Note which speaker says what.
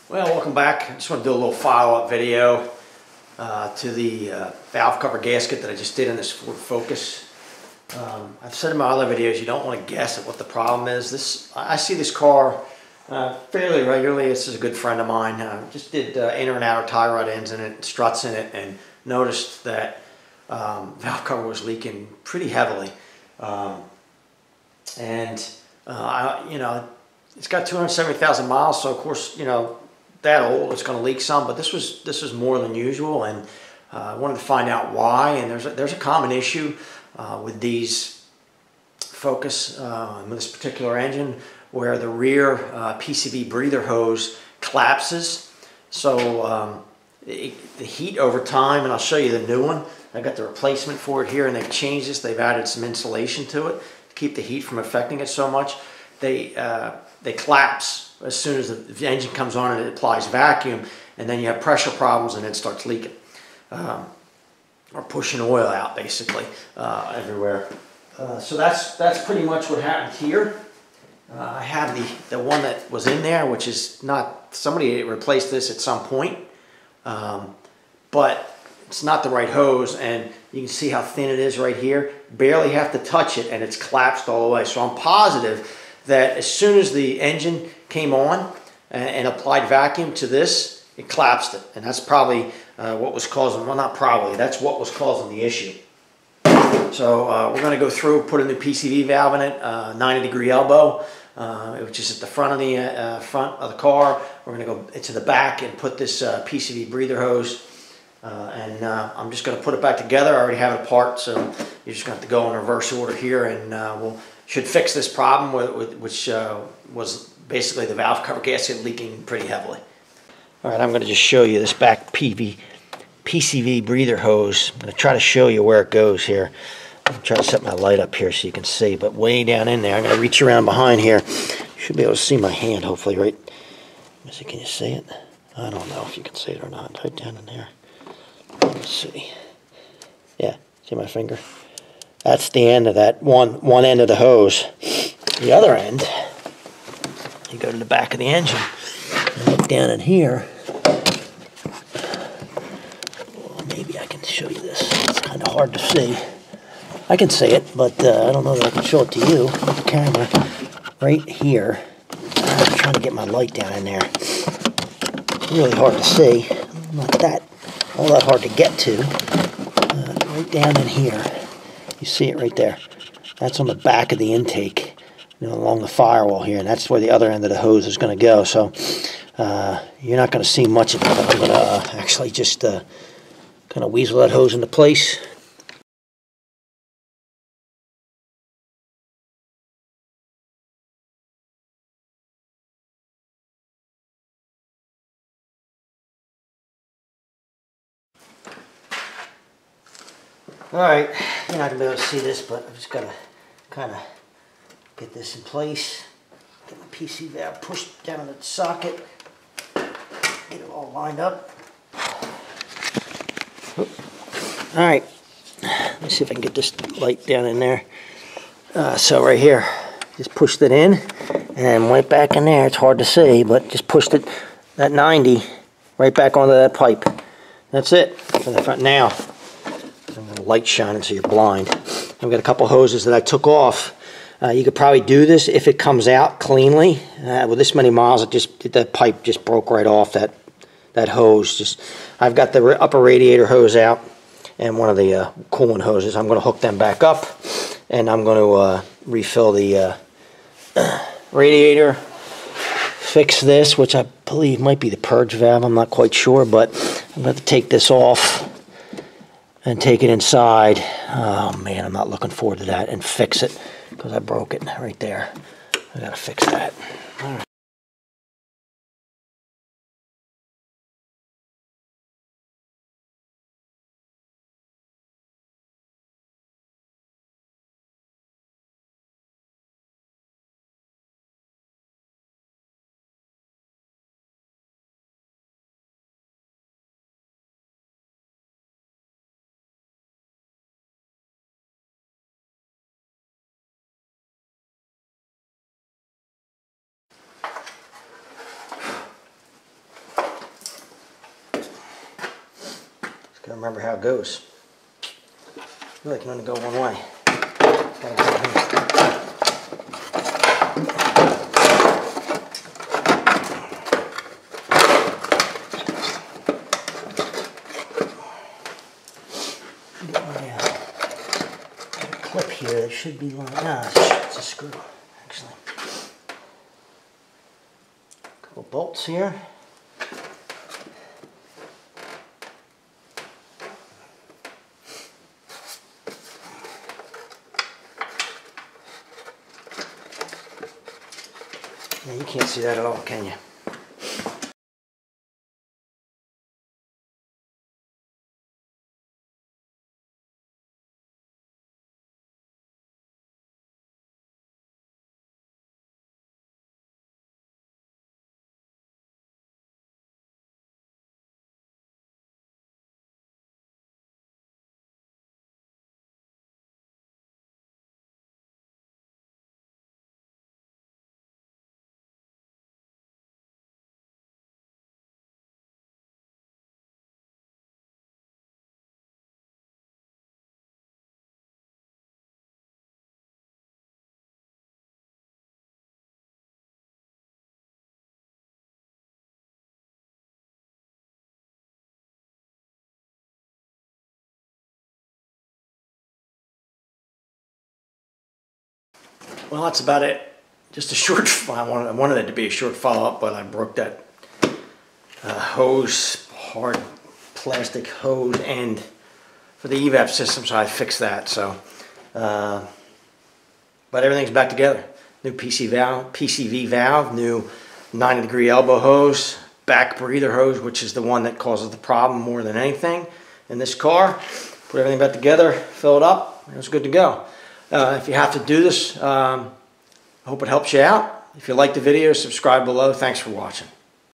Speaker 1: Well, welcome back. I just want to do a little follow-up video to the valve cover gasket that I just did in this Ford Focus. I've said in my other videos, you don't want to guess at what the problem is. I see this car fairly regularly. This is a good friend of mine. Just did inner and outer tie rod ends in it, struts in it, and noticed that valve cover was leaking pretty heavily. You know, it's got 270,000 miles, so of course, you know, that old, it's going to leak some, but this was more than usual, and I wanted to find out why. And there's a common issue with these Focus, with this particular engine, where the rear PCV breather hose collapses. So the heat over time, and I'll show you the new one. I got the replacement for it here, and they've changed this. They've added some insulation to it to keep the heat from affecting it so much. They collapse as soon as the engine comes on and it applies vacuum, and then you have pressure problems and it starts leaking or pushing oil out basically everywhere. So that's pretty much what happened here. I have the one that was in there, which is not, somebody replaced this at some point, but it's not the right hose, and you can see how thin it is right here. Barely have to touch it and it's collapsed all the way. So I'm positive that as soon as the engine came on and applied vacuum to this, it collapsed it. And that's probably what was causing, well, not probably, that's what was causing the issue. So we're going to go through, put a new PCV valve in it, 90-degree elbow, which is at the front of the car. We're going to go into the back and put this PCV breather hose. I'm just going to put it back together. I already have it apart, so you're just going to have to go in reverse order here, and we'll should fix this problem, which was basically the valve cover gasket leaking pretty heavily. All right, I'm going to just show you this back PCV breather hose. I'm going to try to show you where it goes here. I'm trying to set my light up here so you can see, but way down in there, I'm going to reach around behind here. You should be able to see my hand, hopefully, right? Can you see it? I don't know if you can see it or not. Right down in there. Let's see. Yeah, see my finger? That's the end of that one end of the hose. The other end, you go to the back of the engine and look down in here. Well, maybe I can show you this. It's kind of hard to see. I can see it, but I don't know that I can show it to you with the camera. Right here, I'm trying to get my light down in there. Really hard to see. Not all that hard to get to. Right down in here. You see it right there. That's on the back of the intake, you know, along the firewall here, and that's where the other end of the hose is going to go. So you're not going to see much of it, but I'm going to actually just kind of weasel that hose into place. Alright, you're not going to be able to see this, but I've just got to kind of get this in place. Get my PC valve pushed down in the socket. Get it all lined up. Alright, let's see if I can get this light down in there. So right here, just pushed it in and went back in there. It's hard to see, but just pushed it, that 90, right back onto that pipe. That's it for the front. Now, light shining so you're blind. I've got a couple hoses that I took off. You could probably do this if it comes out cleanly. With this many miles, that pipe just broke right off. That hose. I've got the upper radiator hose out and one of the coolant hoses. I'm going to hook them back up, and I'm going to refill the radiator. Fix this, which I believe might be the purge valve. I'm not quite sure, but I'm going to take this off and take it inside. Oh man, I'm not looking forward to that. And fix it, because I broke it right there. I gotta fix that. All right. Gotta remember how it goes. I really can only go one way. Gotta go here. Clip here that should be like, it's a screw actually. Couple bolts here. Yeah, you can't see that at all, can you? Well, that's about it. Just a short, I wanted it to be a short follow-up, but I broke that hose, hard plastic hose end for the evap system, so I fixed that. So, but everything's back together. New PCV valve, new 90-degree elbow hose, back breather hose, which is the one that causes the problem more than anything in this car. Put everything back together, fill it up, and it's good to go. If you have to do this, I hope it helps you out. If you like the video, subscribe below. Thanks for watching.